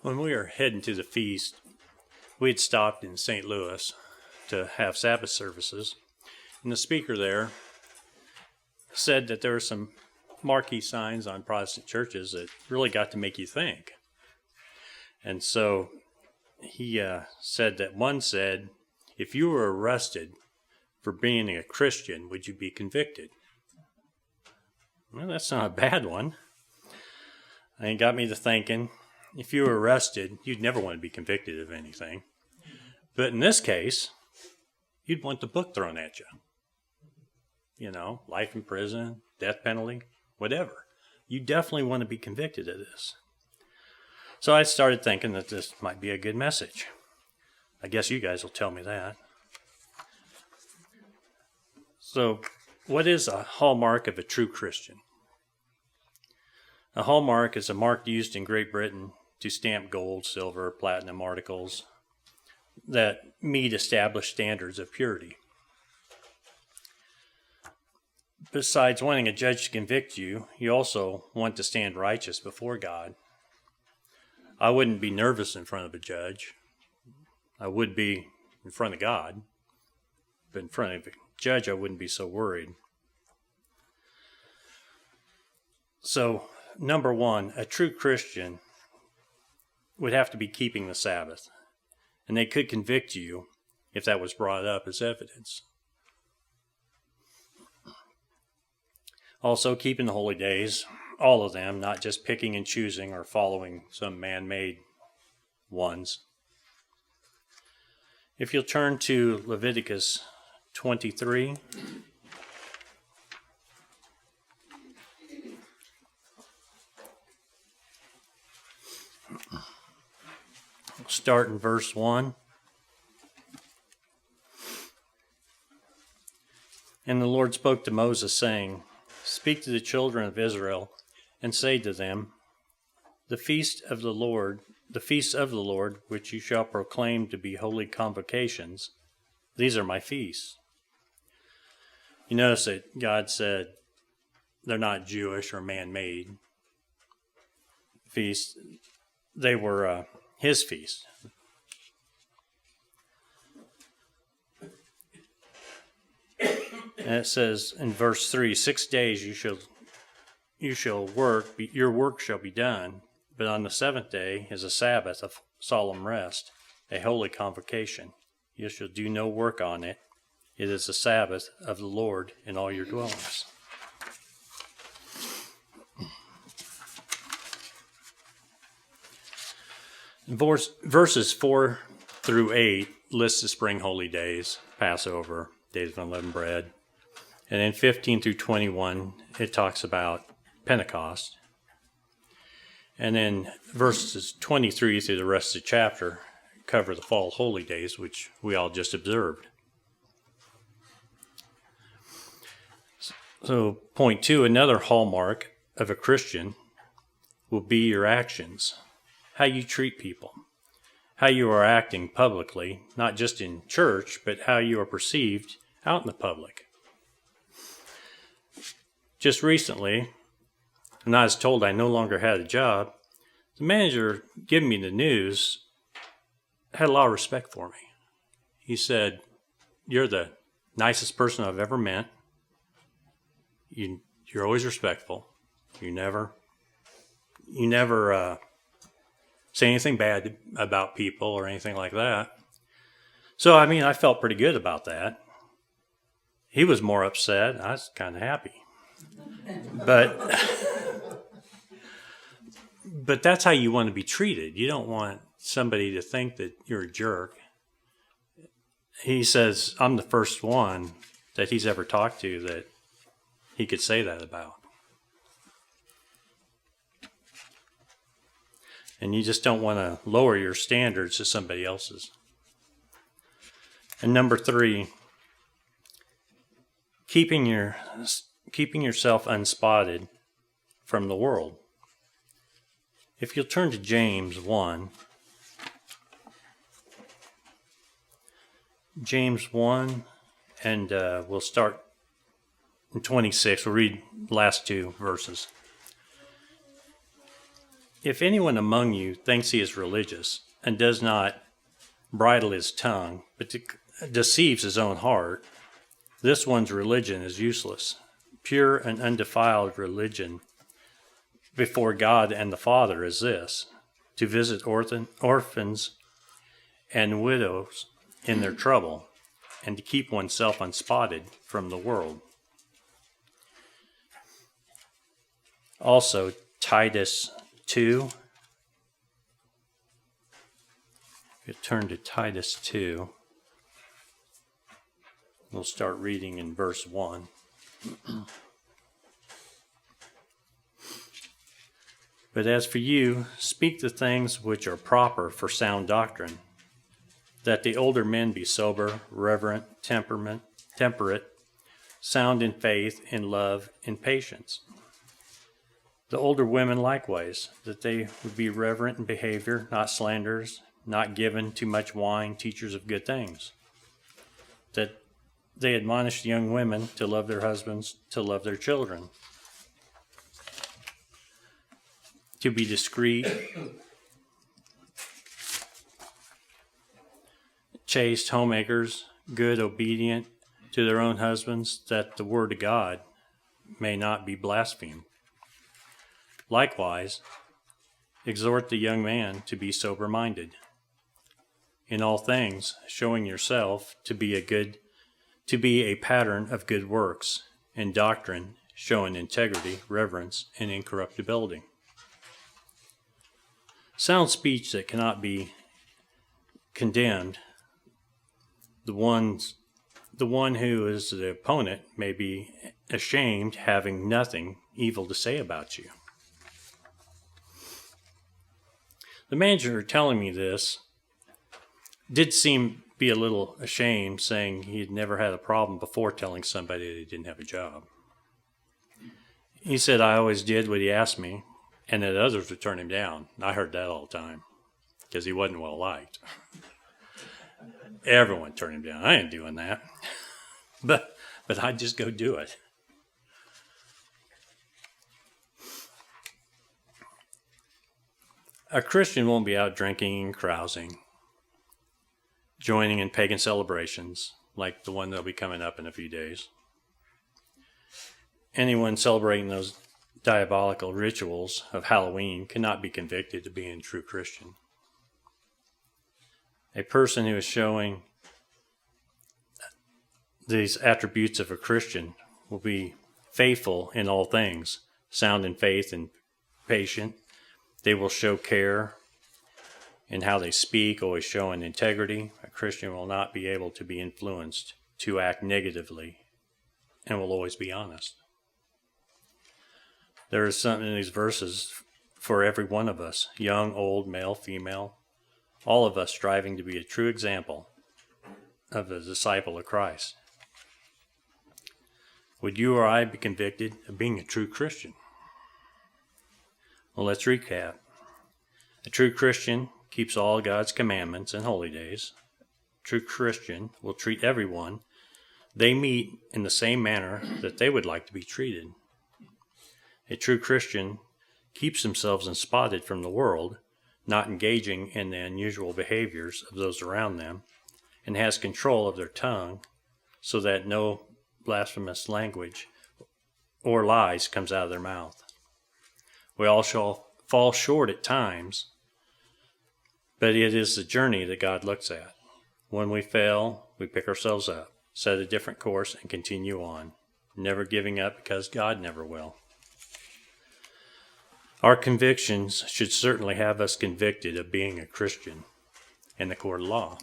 When we were heading to the feast, we had stopped in St. Louis to have Sabbath services, and the speaker there said that there were some marquee signs on Protestant churches that really got to make you think. And so he said that one said, if you were arrested for being a Christian, would you be convicted? Well, that's not a bad one. And it got me to thinking, if you were arrested, you'd never want to be convicted of anything. But in this case, you'd want the book thrown at you. You know, life in prison, death penalty, whatever. You definitely want to be convicted of this. So I started thinking that this might be a good message. I guess you guys will tell me that. So, what is a hallmark of a true Christian? A hallmark is a mark used in Great Britain to stamp gold, silver, platinum articles that meet established standards of purity. Besides wanting a judge to convict you, you also want to stand righteous before God. I wouldn't be nervous in front of a judge. I would be in front of God, but in front of a judge, I wouldn't be so worried. So, number one, a true Christian would have to be keeping the Sabbath, and they could convict you if that was brought up as evidence. Also, keeping the holy days, all of them, not just picking and choosing or following some man-made ones. If you'll turn to Leviticus 23. Start in verse 1. And the Lord spoke to Moses, saying, Speak to the children of Israel, and say to them, The feasts of the Lord, which you shall proclaim to be holy convocations, these are my feasts. You notice that God said they're not Jewish or man-made feasts. They were his feast. And it says in verse 3, 6 days you shall work, your work shall be done, but on the seventh day is a Sabbath of solemn rest, a holy convocation. You shall do no work on it. It is the Sabbath of the Lord in all your dwellings. Verses 4 through 8 lists the spring holy days, Passover, days of unleavened bread. And in 15 through 21, it talks about Pentecost. And then verses 23 through the rest of the chapter cover the fall holy days, which we all just observed. So point 2, another hallmark of a Christian will be your actions. How you treat people, how you are acting publicly, not just in church, but how you are perceived out in the public. Just recently, when I was told I no longer had a job, the manager giving me the news had a lot of respect for me. He said, "You're the nicest person I've ever met. You're always respectful. You never say anything bad about people or anything like that." So, I felt pretty good about that. He was more upset. I was kind of happy. But that's how you want to be treated. You don't want somebody to think that you're a jerk. He says, I'm the first one that he's ever talked to that he could say that about. And you just don't want to lower your standards to somebody else's. And number 3, keeping yourself unspotted from the world. If you'll turn to James 1. James 1, and we'll start in 26. We'll read the last 2 verses. If anyone among you thinks he is religious and does not bridle his tongue, but deceives his own heart, this one's religion is useless. Pure and undefiled religion before God and the Father is this: to visit orphans and widows in their trouble, and to keep oneself unspotted from the world. Also, Titus 2. If you turn to Titus 2, we'll start reading in verse 1. But as for you, speak the things which are proper for sound doctrine, that the older men be sober, reverent, temperate, sound in faith, in love, in patience. The older women likewise, that they would be reverent in behavior, not slanderers, not given to much wine, teachers of good things. That they admonish young women to love their husbands, to love their children, to be discreet, chaste, homemakers, good, obedient to their own husbands, that the word of God may not be blasphemed. Likewise, exhort the young man to be sober-minded, in all things showing yourself to be a pattern of good works, in doctrine showing integrity, reverence, and incorruptibility. Sound speech that cannot be condemned, the one who is the opponent may be ashamed, having nothing evil to say about you. The manager telling me this did seem be a little ashamed, saying he had never had a problem before telling somebody that he didn't have a job. He said I always did what he asked me, and that others would turn him down. I heard that all the time, because he wasn't well liked. Everyone turned him down. I ain't doing that. But I'd just go do it. A Christian won't be out drinking and carousing, joining in pagan celebrations like the one that'll be coming up in a few days. Anyone celebrating those diabolical rituals of Halloween cannot be convicted of being a true Christian. A person who is showing these attributes of a Christian will be faithful in all things, sound in faith and patient. They will show care in how they speak, always showing integrity. A Christian will not be able to be influenced to act negatively and will always be honest. There is something in these verses for every one of us, young, old, male, female, all of us striving to be a true example of a disciple of Christ. Would you or I be convicted of being a true Christian? Well, let's recap. A true Christian keeps all God's commandments and holy days. A true Christian will treat everyone they meet in the same manner that they would like to be treated. A true Christian keeps themselves unspotted from the world, not engaging in the unusual behaviors of those around them, and has control of their tongue so that no blasphemous language or lies comes out of their mouth. We all shall fall short at times, but it is the journey that God looks at. When we fail, we pick ourselves up, set a different course, and continue on, never giving up because God never will. Our convictions should certainly have us convicted of being a Christian in the court of law.